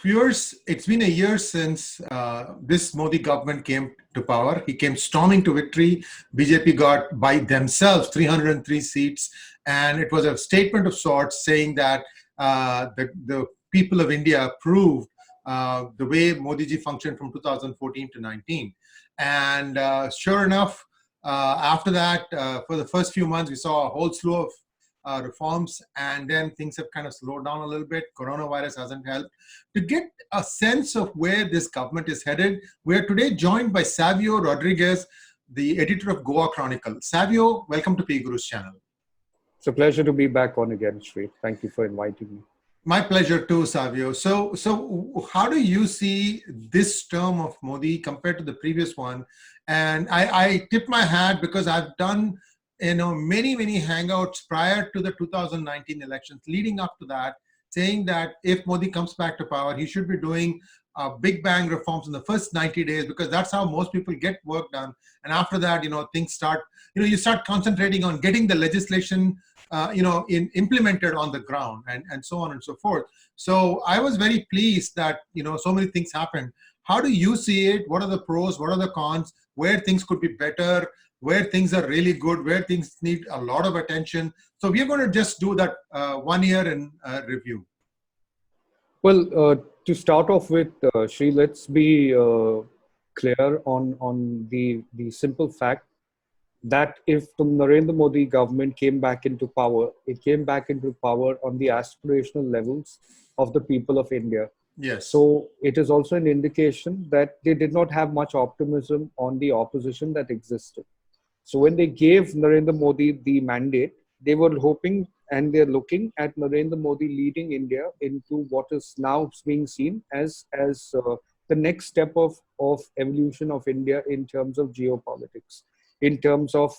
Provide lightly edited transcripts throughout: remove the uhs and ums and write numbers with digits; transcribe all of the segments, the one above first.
viewers, it's been a year since this Modi government came to power. He came storming to victory. BJP got by themselves 303 seats, and it was a statement of sorts saying that the people of India approved the way Modi ji functioned from 2014 to 19. And sure enough, after that, for the first few months, we saw a whole slew of reforms, and then things have kind of slowed down a little bit. Coronavirus hasn't helped. To get a sense of where this government is headed, we are today joined by Savio Rodrigues, the editor of Goa Chronicle. Savio, welcome to PGurus channel. It's a pleasure to be back on again, Sri. Thank you for inviting me. My pleasure too, Savio. So how do you see this term of Modi compared to the previous one? And I tip my hat because I've done many hangouts prior to the 2019 elections, leading up to that, saying that if Modi comes back to power, he should be doing big bang reforms in the first 90 days, because that's how most people get work done. And after that, things start, you start concentrating on getting the legislation, implemented on the ground, and so on and so forth. So I was very pleased that, so many things happened. How do you see it? What are the pros? What are the cons? Where things could be better? Where things are really good, where things need a lot of attention. So we're going to just do that 1 year in review. Well, to start off with, Sri, let's be clear on the simple fact that if the Narendra Modi government came back into power, it came back into power on the aspirational levels of the people of India. Yes. So it is also an indication that they did not have much optimism on the opposition that existed. So when they gave Narendra Modi the mandate, they were hoping and they're looking at Narendra Modi leading India into what is now being seen as the next step of evolution of India in terms of geopolitics, in terms of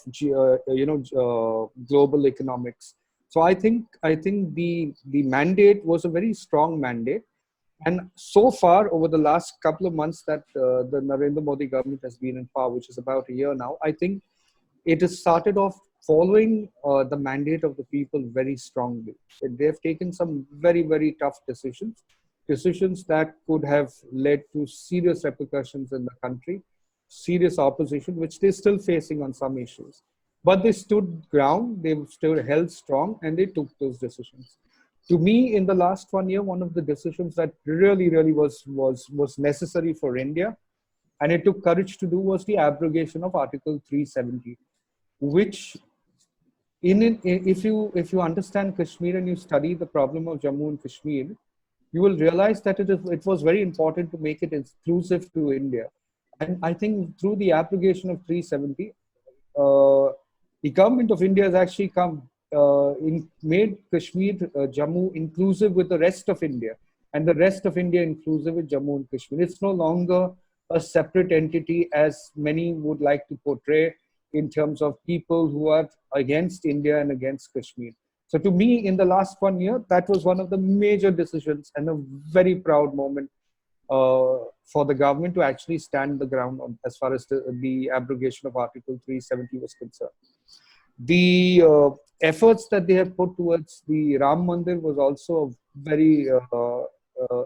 global economics. So I think the mandate was a very strong mandate. And so far, over the last couple of months that the Narendra Modi government has been in power, which is about a year now, I think it has started off following the mandate of the people very strongly. They've taken some very tough decisions that could have led to serious repercussions in the country, serious opposition, which they're still facing on some issues. But they stood ground, they still held strong, and they took those decisions. To me, in the last 1 year, one of the decisions that really was necessary for India, and it took courage to do, was the abrogation of Article 370. Which, if you understand Kashmir and you study the problem of Jammu and Kashmir, you will realize that it was very important to make it exclusive to India. And I think through the abrogation of 370, the government of India has actually made Kashmir, Jammu inclusive with the rest of India, and the rest of India inclusive with Jammu and Kashmir. It's no longer a separate entity as many would like to portray, in terms of people who are against India and against Kashmir. So to me, in the last 1 year, that was one of the major decisions and a very proud moment for the government to actually stand the ground on, as far as the abrogation of Article 370 was concerned. The efforts that they have put towards the Ram Mandir was also a very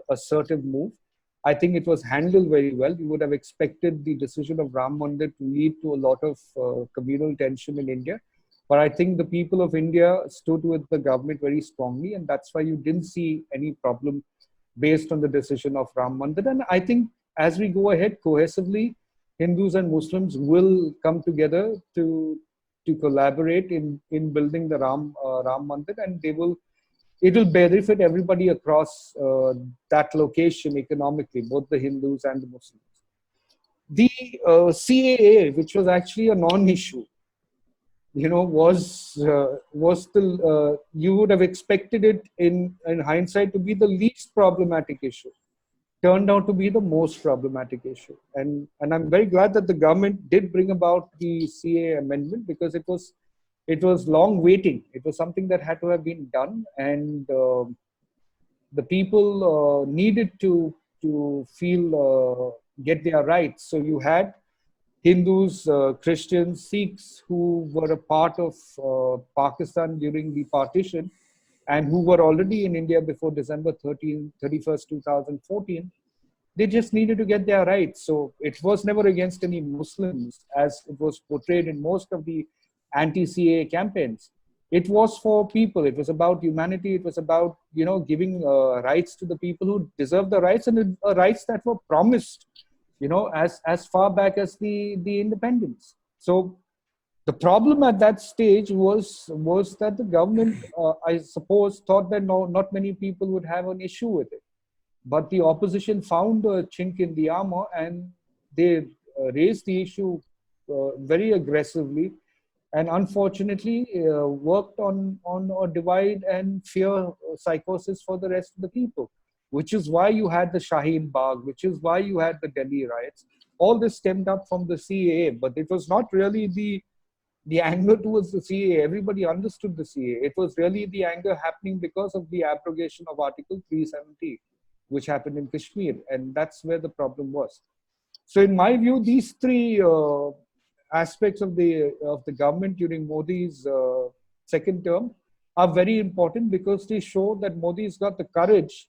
assertive move. I think it was handled very well. You would have expected the decision of Ram Mandir to lead to a lot of communal tension in India. But I think the people of India stood with the government very strongly, and that's why you didn't see any problem based on the decision of Ram Mandir. And I think as we go ahead cohesively, Hindus and Muslims will come together to collaborate in building the Ram Mandir, and it will benefit everybody across that location economically, both the Hindus and the Muslims. The CAA, which was actually a non-issue, was still, you would have expected it in hindsight to be the least problematic issue. Turned out to be the most problematic issue. And I'm very glad that the government did bring about the CAA amendment, because it was long waiting. It was something that had to have been done, and the people needed to get their rights. So you had Hindus, Christians, Sikhs who were a part of Pakistan during the partition, and who were already in India before December 31st, 2014, they just needed to get their rights. So it was never against any Muslims, as it was portrayed in most of the anti-CAA campaigns. It was for people. It was about humanity. It was about, giving rights to the people who deserve the rights, and rights that were promised, as far back as the independence. So the problem at that stage was that the government, I suppose, thought that not many people would have an issue with it. But the opposition found a chink in the armor, and they raised the issue very aggressively, and unfortunately worked on a divide and fear psychosis for the rest of the people, which is why you had the Shaheen Bagh, which is why you had the Delhi riots. All this stemmed up from the CAA, but it was not really the anger towards the CAA. Everybody understood the CAA. It was really the anger happening because of the abrogation of Article 370, which happened in Kashmir, and that's where the problem was. So, in my view, these three aspects of the government during Modi's second term are very important, because they show that Modi's got the courage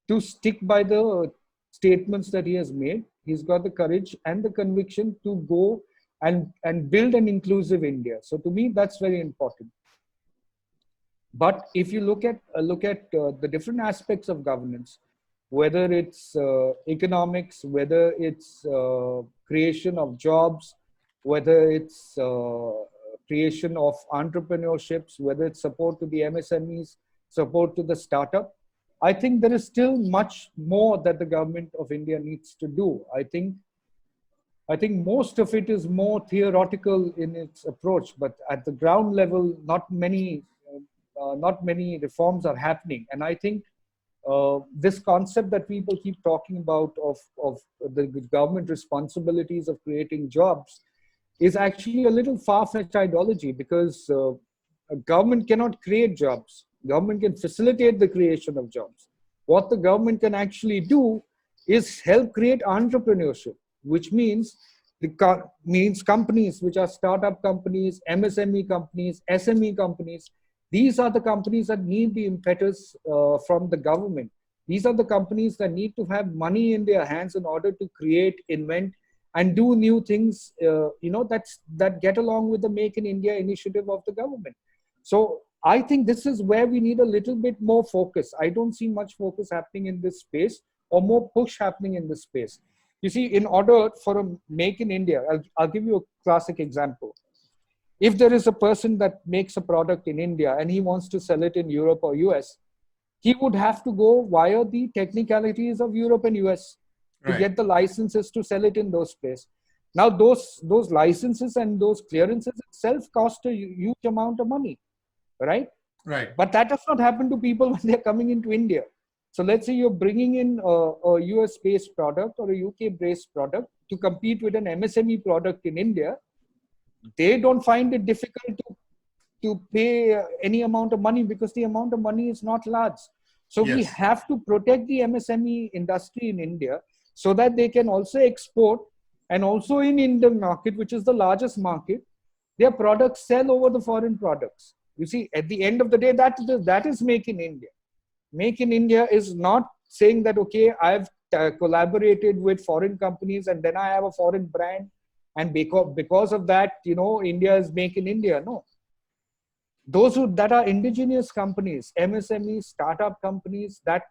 to stick by the statements that he has made. He's got the courage and the conviction to go and build an inclusive India. So to me, that's very important. But if you look at the different aspects of governance, whether it's economics, whether it's creation of jobs, whether it's creation of entrepreneurships, whether it's support to the MSMEs, support to the startup, I think there is still much more that the government of India needs to do. I think most of it is more theoretical in its approach, but at the ground level, not many reforms are happening. And I think this concept that people keep talking about of the government responsibilities of creating jobs is actually a little far-fetched ideology, because a government cannot create jobs. Government can facilitate the creation of jobs. What the government can actually do is help create entrepreneurship, which means companies which are startup companies, MSME companies, SME companies. These are the companies that need the impetus from the government. These are the companies that need to have money in their hands in order to create, invent, and do new things, that get along with the Make in India initiative of the government. So I think this is where we need a little bit more focus. I don't see much focus happening in this space, or more push happening in this space. You see, in order for a Make in India, I'll give you a classic example. If there is a person that makes a product in India and he wants to sell it in Europe or US, he would have to go via the technicalities of Europe and US to get the licenses to sell it in those places. Now, those licenses and those clearances itself cost a huge amount of money, right? Right. But that does not happen to people when they're coming into India. So let's say you're bringing in a US-based product or a UK-based product to compete with an MSME product in India. They don't find it difficult to pay any amount of money, because the amount of money is not large. So we have to protect the MSME industry in India so that they can also export, and also in Indian market, which is the largest market, their products sell over the foreign products. You see, at the end of the day, that is Make in India. Make in India is not saying that, okay, I've collaborated with foreign companies and then I have a foreign brand, and because of that, India is Make in India. No. Those that are indigenous companies, MSMEs, startup companies that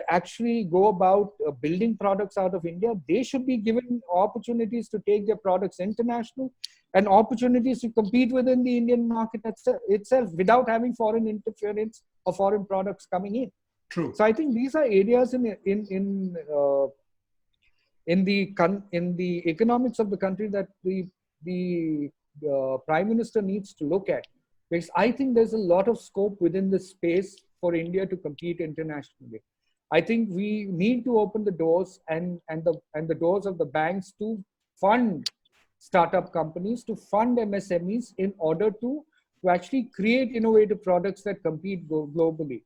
actually go about building products out of India, they should be given opportunities to take their products international, and opportunities to compete within the Indian market itself without having foreign interference or foreign products coming in. True. So I think these are areas in the economics of the country that the Prime Minister needs to look at, because I think there's a lot of scope within this space for India to compete internationally. I think we need to open the doors and the doors of the banks to fund startup companies, to fund MSMEs, in order to actually create innovative products that compete globally.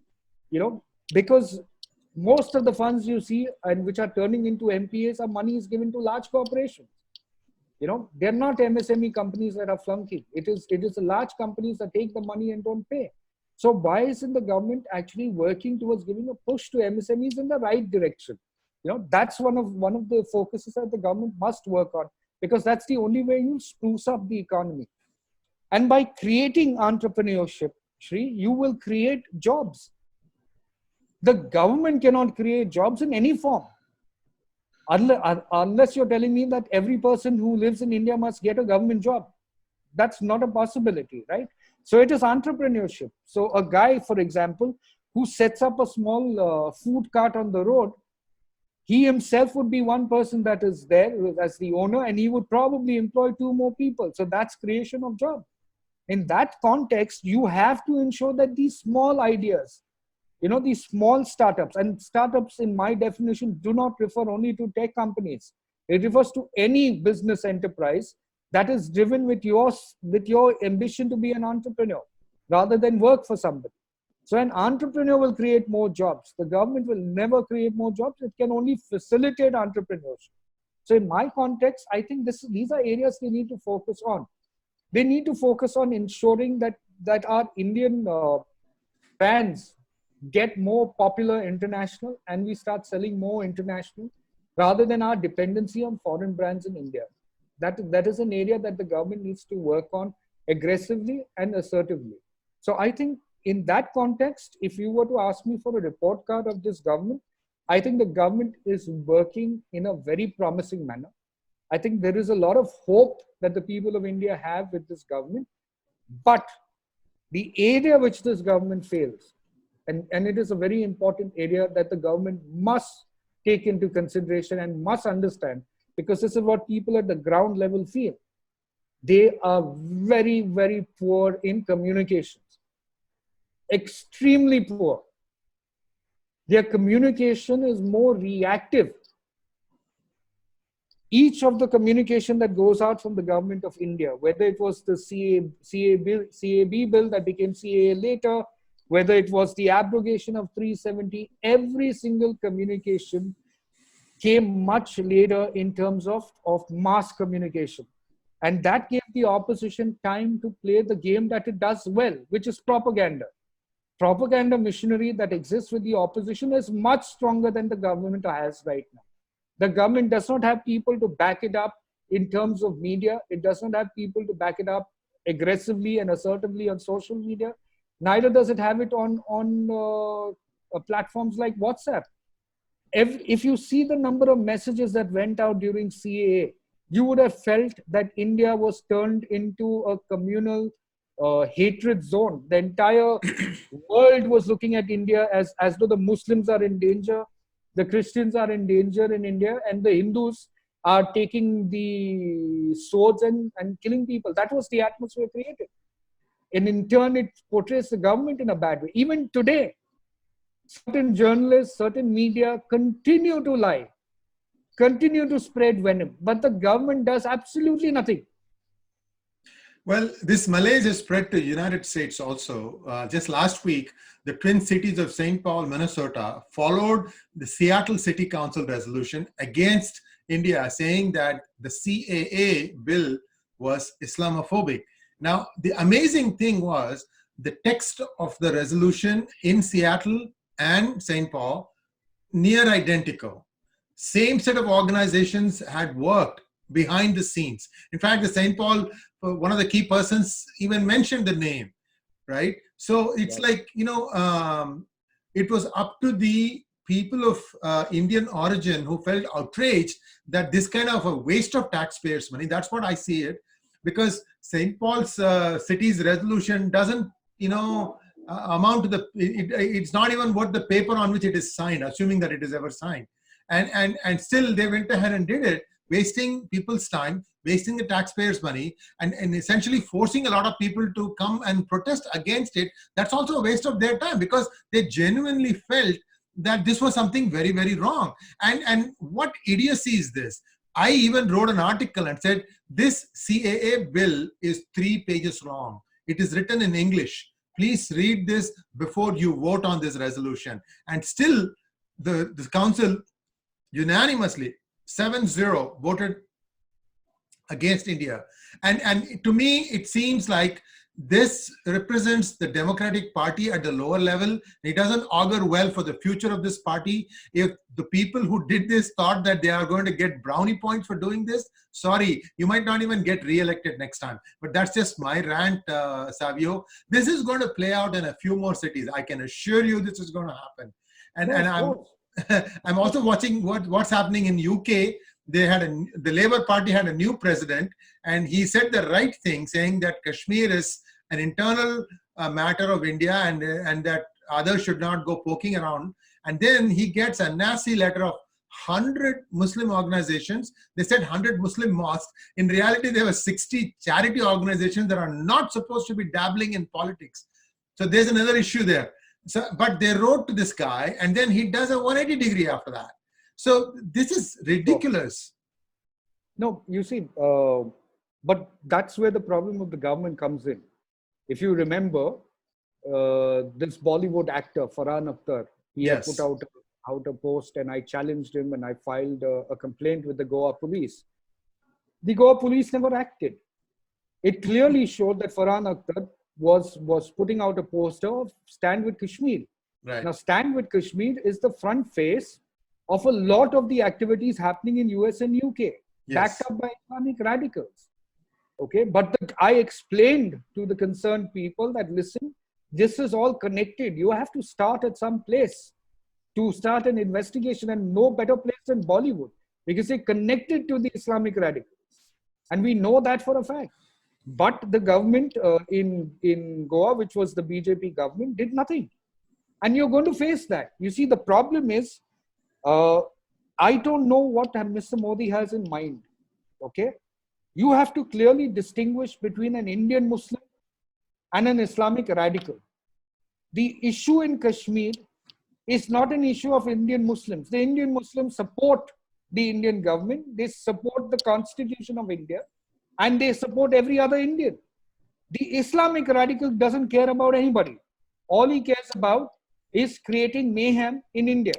Because most of the funds you see and which are turning into MPAs are money is given to large corporations. They're not MSME companies that are flunking. It is the large companies that take the money and don't pay. So why isn't the government actually working towards giving a push to MSMEs in the right direction? That's one of the focuses that the government must work on, because that's the only way you spruce up the economy. And by creating entrepreneurship, Shri, you will create jobs. The government cannot create jobs in any form. Unless you're telling me that every person who lives in India must get a government job. That's not a possibility, right? So it is entrepreneurship. So a guy, for example, who sets up a small food cart on the road, he himself would be one person that is there as the owner, and he would probably employ 2 more people. So that's creation of job. In that context, you have to ensure that these small ideas, these small startups, and startups in my definition do not refer only to tech companies. It refers to any business enterprise that is driven with your ambition to be an entrepreneur rather than work for somebody. So an entrepreneur will create more jobs. The government will never create more jobs. It can only facilitate entrepreneurship. So in my context, I think these are areas they need to focus on. They need to focus on ensuring that our Indian brands get more popular international, and we start selling more international rather than our dependency on foreign brands in India. That is an area that the government needs to work on aggressively and assertively. So I think in that context, if you were to ask me for a report card of this government, I think the government is working in a very promising manner. I think there is a lot of hope that the people of India have with this government. But the area which this government fails, and it is a very important area that the government must take into consideration and must understand, because this is what people at the ground level feel. They are very, very poor in communications. Extremely poor. Their communication is more reactive. Each of the communication that goes out from the government of India, whether it was the CAB bill that became CAA later, whether it was the abrogation of 370, every single communication came much later in terms of mass communication. And that gave the opposition time to play the game that it does well, which is propaganda. Propaganda machinery that exists with the opposition is much stronger than the government has right now. The government does not have people to back it up in terms of media. It does not have people to back it up aggressively and assertively on social media. Neither does it have it on platforms like WhatsApp. If you see the number of messages that went out during CAA, you would have felt that India was turned into a communal hatred zone. The entire world was looking at India as though the Muslims are in danger, the Christians are in danger in India, and the Hindus are taking the swords and killing people. That was the atmosphere created. And in turn, it portrays the government in a bad way. Even today, certain journalists, certain media continue to lie, continue to spread venom, but the government does absolutely nothing. Well, this malaise has spread to United States also. Just last week, the twin cities of St. Paul, Minnesota, followed the Seattle City Council resolution against India, saying that the CAA bill was Islamophobic. Now, the amazing thing was the text of the resolution in Seattle and St. Paul, near identical. Same set of organizations had worked behind the scenes. In fact, the St. Paul, one of the key persons even mentioned the name, right? So it's like, it was up to the people of Indian origin who felt outraged that this kind of a waste of taxpayers' money, that's what I see it, because St. Paul's city's resolution doesn't, amount to it's not even worth the paper on which it is signed, assuming that it is ever signed. And still they went ahead and did it, wasting people's time, wasting the taxpayers' money, and essentially forcing a lot of people to come and protest against it. That's also a waste of their time, because they genuinely felt that this was something very, very wrong. And what idiocy is this? I even wrote an article and said, this CAA bill is 3 pages long. It is written in English. Please read this before you vote on this resolution. And still, the council unanimously, 7-0, voted against India. And to me, it seems like this represents the Democratic Party at the lower level. It doesn't augur well for the future of this party. If the people who did this thought that they are going to get brownie points for doing this, sorry, you might not even get re-elected next time. But that's just my rant, Savio. This is going to play out in a few more cities. I can assure you this is going to happen. And I'm also watching what's happening in UK. The Labour Party had a new president, and he said the right thing, saying that Kashmir is an internal matter of India, and that others should not go poking around. And then he gets a nasty letter of 100 Muslim organizations. They said 100 Muslim mosques. In reality, there were 60 charity organizations that are not supposed to be dabbling in politics. So there's another issue there. So, but they wrote to this guy, and then he does a 180 degree after that. So this is ridiculous. No, you see, but that's where the problem of the government comes in. If you remember, this Bollywood actor, Farhan Akhtar, he had put out a post, and I challenged him, and I filed a complaint with the Goa police. The Goa police never acted. It clearly showed that Farhan Akhtar was putting out a poster of Stand with Kashmir. Right. Now, Stand with Kashmir is the front face of a lot of the activities happening in US and UK, backed up by Islamic radicals. Okay, but I explained to the concerned people that, listen, this is all connected. You have to start at some place to start an investigation, and no better place than Bollywood, because they're connected to the Islamic radicals. And we know that for a fact. But the government in Goa, which was the BJP government, did nothing. And you're going to face that. You see, the problem is, I don't know what Mr. Modi has in mind. Okay? You have to clearly distinguish between an Indian Muslim and an Islamic radical. The issue in Kashmir is not an issue of Indian Muslims. The Indian Muslims support the Indian government. They support the Constitution of India. And they support every other Indian. The Islamic radical doesn't care about anybody. All he cares about is creating mayhem in India.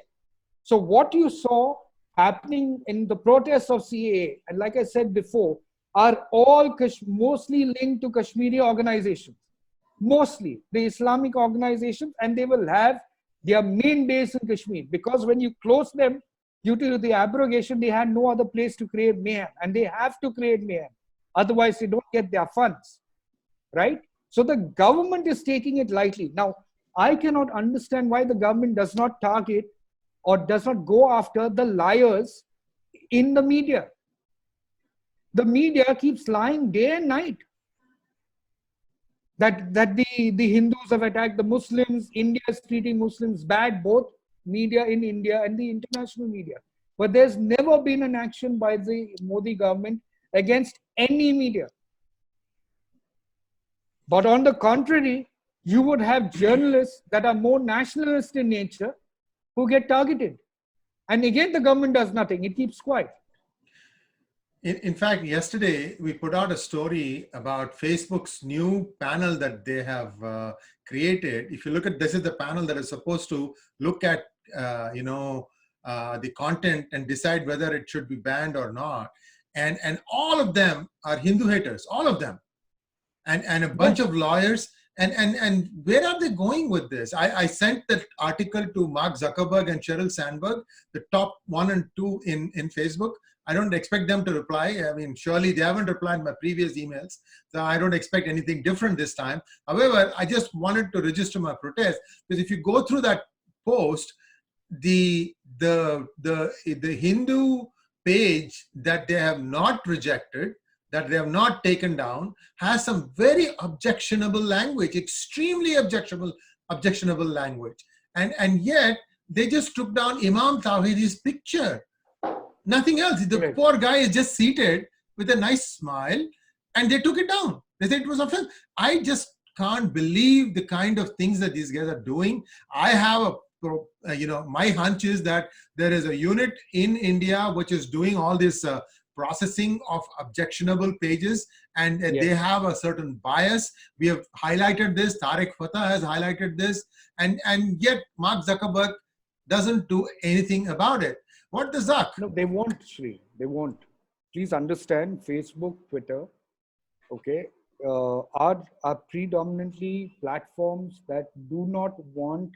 So what you saw happening in the protests of CAA, and like I said before, are all mostly linked to Kashmiri organizations. Mostly the Islamic organizations, and they will have their main base in Kashmir, because when you close them due to the abrogation, they had no other place to create mayhem, and they have to create mayhem. Otherwise, they don't get their funds, right? So the government is taking it lightly. Now, I cannot understand why the government does not target or does not go after the liars in the media. The media keeps lying day and night that the Hindus have attacked the Muslims, India is treating Muslims bad, both media in India and the international media. But there's never been an action by the Modi government against any media. But on the contrary, you would have journalists that are more nationalist in nature who get targeted. And again, the government does nothing. It keeps quiet. In fact, yesterday, we put out a story about Facebook's new panel that they have created. If you look at, this is the panel that is supposed to look at, the content and decide whether it should be banned or not. And all of them are Hindu haters, all of them. And a bunch of lawyers. And where are they going with this? I sent that article to Mark Zuckerberg and Sheryl Sandberg, the top 1 and 2 in Facebook. I don't expect them to reply. I mean, surely they haven't replied my previous emails, so I don't expect anything different this time. However, I just wanted to register my protest, because if you go through that post, the Hindu page that they have not rejected, that they have not taken down, has some very objectionable language, extremely objectionable language. And yet, they just took down Imam Tawhidi's picture. Nothing else. The poor guy is just seated with a nice smile, and they took it down. They said it was offensive. I just can't believe the kind of things that these guys are doing. I have my hunch is that there is a unit in India which is doing all this processing of objectionable pages, and they have a certain bias. We have highlighted this. Tariq Fatah has highlighted this, and yet Mark Zuckerberg doesn't do anything about it. What does Zuck? No, they won't, Shri. They won't. Please understand, Facebook, Twitter, okay, are predominantly platforms that do not want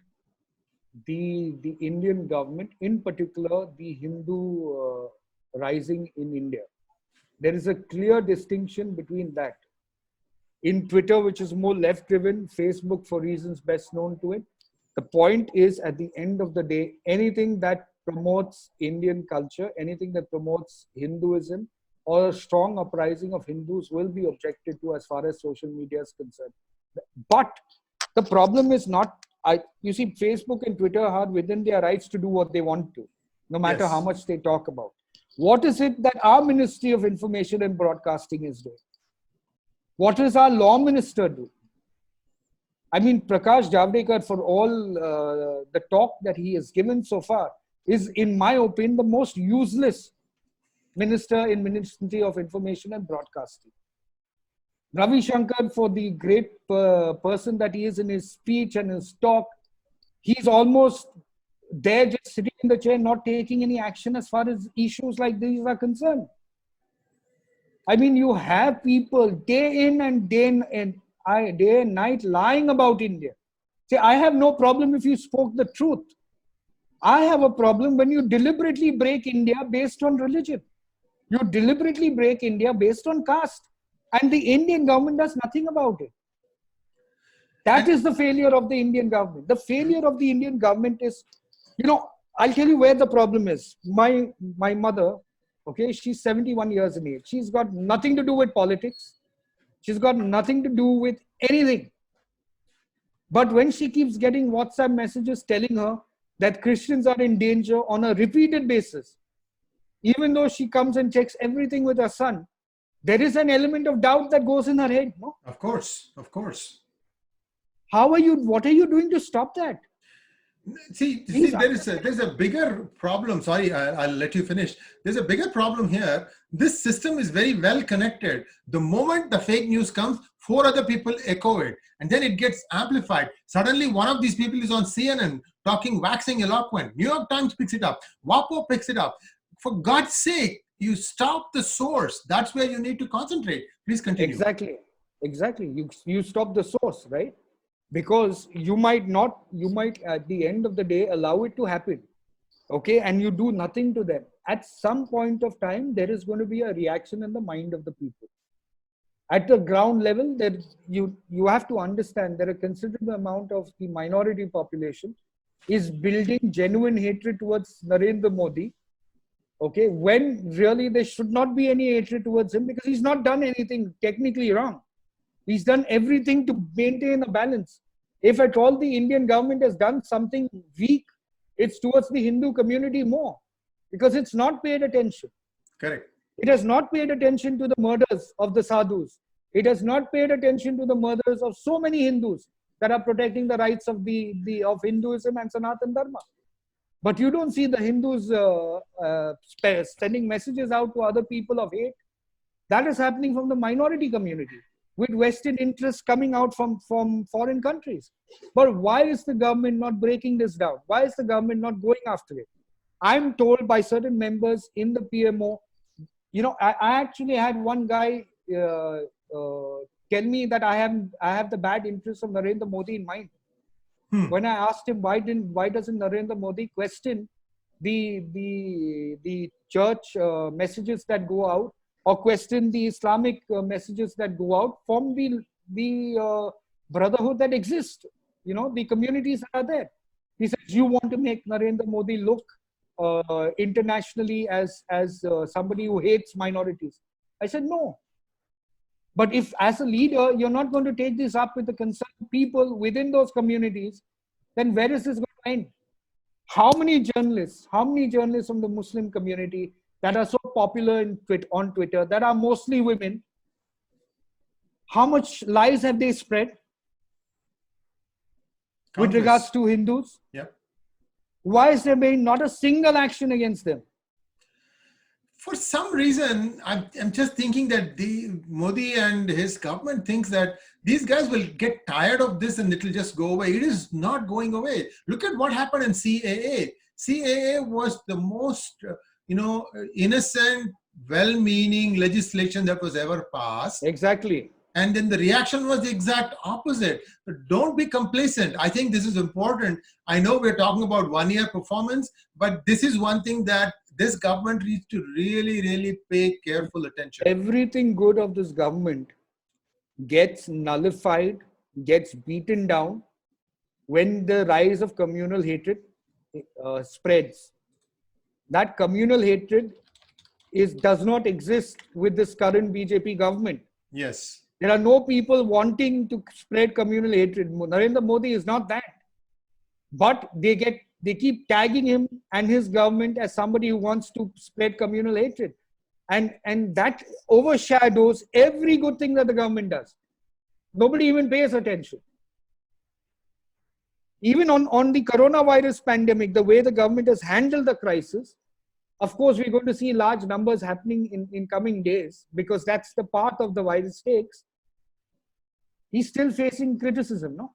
the Indian government, in particular the Hindu rising in India. There is a clear distinction between that. In Twitter, which is more left-driven, Facebook for reasons best known to it. The point is, at the end of the day, anything that promotes Indian culture, anything that promotes Hinduism, or a strong uprising of Hindus will be objected to as far as social media is concerned. But the problem is not, you see, Facebook and Twitter are within their rights to do what they want to, no matter how much they talk about. What is it that our Ministry of Information and Broadcasting is doing? What is our law minister doing? I mean, Prakash Javadekar, for all the talk that he has given so far, is, in my opinion, the most useless minister in Ministry of Information and Broadcasting. Ravi Shankar, for the great person that he is in his speech and his talk, he's almost there just sitting in the chair, not taking any action as far as issues like these are concerned. I mean, you have people day in and day and night lying about India. See, I have no problem if you spoke the truth. I have a problem when you deliberately break India based on religion. You deliberately break India based on caste. And the Indian government does nothing about it. That is the failure of the Indian government. The failure of the Indian government is, I'll tell you where the problem is. My mother, okay, she's 71 years in age. She's got nothing to do with politics. She's got nothing to do with anything. But when she keeps getting WhatsApp messages telling her that Christians are in danger on a repeated basis, even though she comes and checks everything with her son, there is an element of doubt that goes in her head. No? Of course. What are you doing to stop that? See, there's a bigger problem. Sorry, I'll let you finish. There's a bigger problem here. This system is very well connected. The moment the fake news comes, 4 other people echo it, and then it gets amplified. Suddenly, one of these people is on CNN talking, waxing eloquent. New York Times picks it up. WAPO picks it up. For God's sake, you stop the source. That's where you need to concentrate. Please continue. Exactly. You stop the source, right? Because you might at the end of the day allow it to happen, okay, and you do nothing to them. At some point of time, there is going to be a reaction in the mind of the people. At the ground level, you have to understand that a considerable amount of the minority population is building genuine hatred towards Narendra Modi, okay, when really there should not be any hatred towards him, because he's not done anything technically wrong. He's done everything to maintain a balance. If at all the Indian government has done something weak, it's towards the Hindu community more, because it's not paid attention. Correct. It has not paid attention to the murders of the sadhus. It has not paid attention to the murders of so many Hindus that are protecting the rights of of Hinduism and Sanatan Dharma. But you don't see the Hindus sending messages out to other people of hate. That is happening from the minority community, with Western interests coming out from foreign countries. But why is the government not breaking this down? Why is the government not going after it? I'm told by certain members in the PMO, I actually had one guy tell me that I have the bad interests of Narendra Modi in mind. When I asked him why doesn't Narendra Modi question the church messages that go out, or question the Islamic messages that go out from the brotherhood that exists, the communities that are there. He says, you want to make Narendra Modi look internationally as somebody who hates minorities. I said, no. But if as a leader, you're not going to take this up with the concerned people within those communities, then where is this going to end? How many journalists from the Muslim community that are so popular on Twitter, that are mostly women, how much lies have they spread with regards to Hindus? Yeah. Why is there being not a single action against them? For some reason, I'm just thinking that Modi and his government thinks that these guys will get tired of this and it'll just go away. It is not going away. Look at what happened in CAA. CAA was the most, innocent, well-meaning legislation that was ever passed. Exactly. And then the reaction was the exact opposite. Don't be complacent. I think this is important. I know we're talking about 1 year performance, but this is one thing that this government needs to really, really pay careful attention. Everything good of this government gets nullified, gets beaten down when the rise of communal hatred spreads. That communal hatred does not exist with this current BJP government. Yes. There are no people wanting to spread communal hatred. Narendra Modi is not that. But they keep tagging him and his government as somebody who wants to spread communal hatred. And that overshadows every good thing that the government does. Nobody even pays attention. Even on the coronavirus pandemic, the way the government has handled the crisis, of course, we're going to see large numbers happening in coming days because that's the path of the virus takes. He's still facing criticism, no?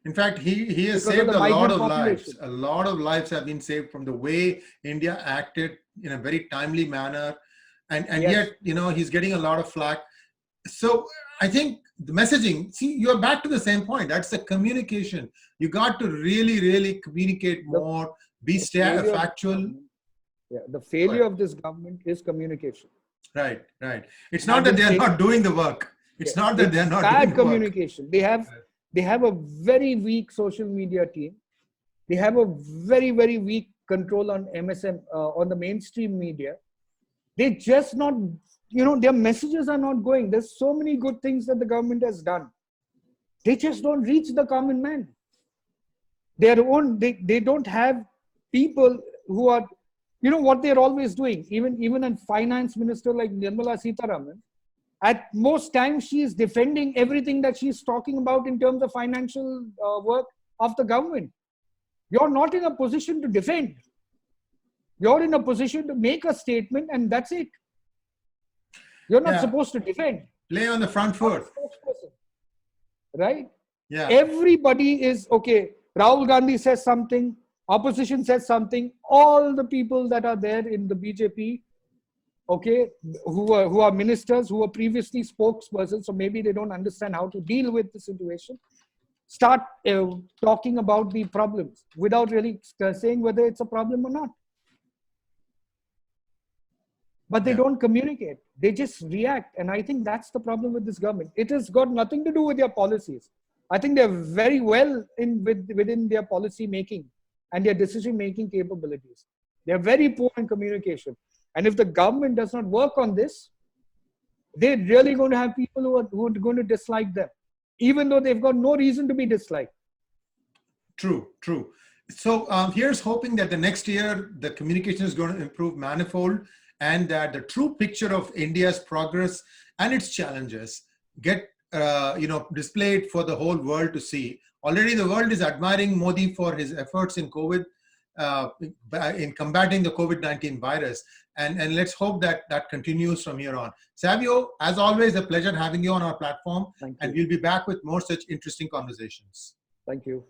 In fact, he has saved a lot of lives. A lot of lives have been saved from the way India acted in a very timely manner. And yes. Yet, he's getting a lot of flack. So I think the messaging, see, you're back to the same point. That's the communication. You got to really, really communicate more, be factual. The failure of this government is communication. Right. It's not that they're not doing the work. It's not that they're not doing the work. Bad communication. They have a very weak social media team. They have a very, very weak control on MSM, on the mainstream media. They just not, their messages are not going. There's so many good things that the government has done. They just don't reach the common man. They don't have people who are, what they're always doing. Even a finance minister like Nirmala Sitharaman, at most times she is defending everything that she's talking about in terms of financial work of the government. You're not in a position to defend. You're in a position to make a statement and that's it. You're not supposed to defend. Play on the front foot. Right? Yeah. Everybody is, okay, Rahul Gandhi says something, opposition says something, all the people that are there in the BJP, okay, who are ministers, who were previously spokespersons, so maybe they don't understand how to deal with the situation, start talking about the problems without really saying whether it's a problem or not. But they don't communicate. They just react. And I think that's the problem with this government. It has got nothing to do with their policies. I think they're very well within their policy making and their decision making capabilities. They're very poor in communication. And if the government does not work on this, they're really going to have people who are going to dislike them, even though they've got no reason to be disliked. True. So here's hoping that the next year, the communication is going to improve manifold and that the true picture of India's progress and its challenges get displayed for the whole world to see. Already the world is admiring Modi for his efforts in COVID, in combating the COVID-19 virus. And let's hope that continues from here on. Savio, as always, a pleasure having you on our platform. Thank you. And we'll be back with more such interesting conversations. Thank you.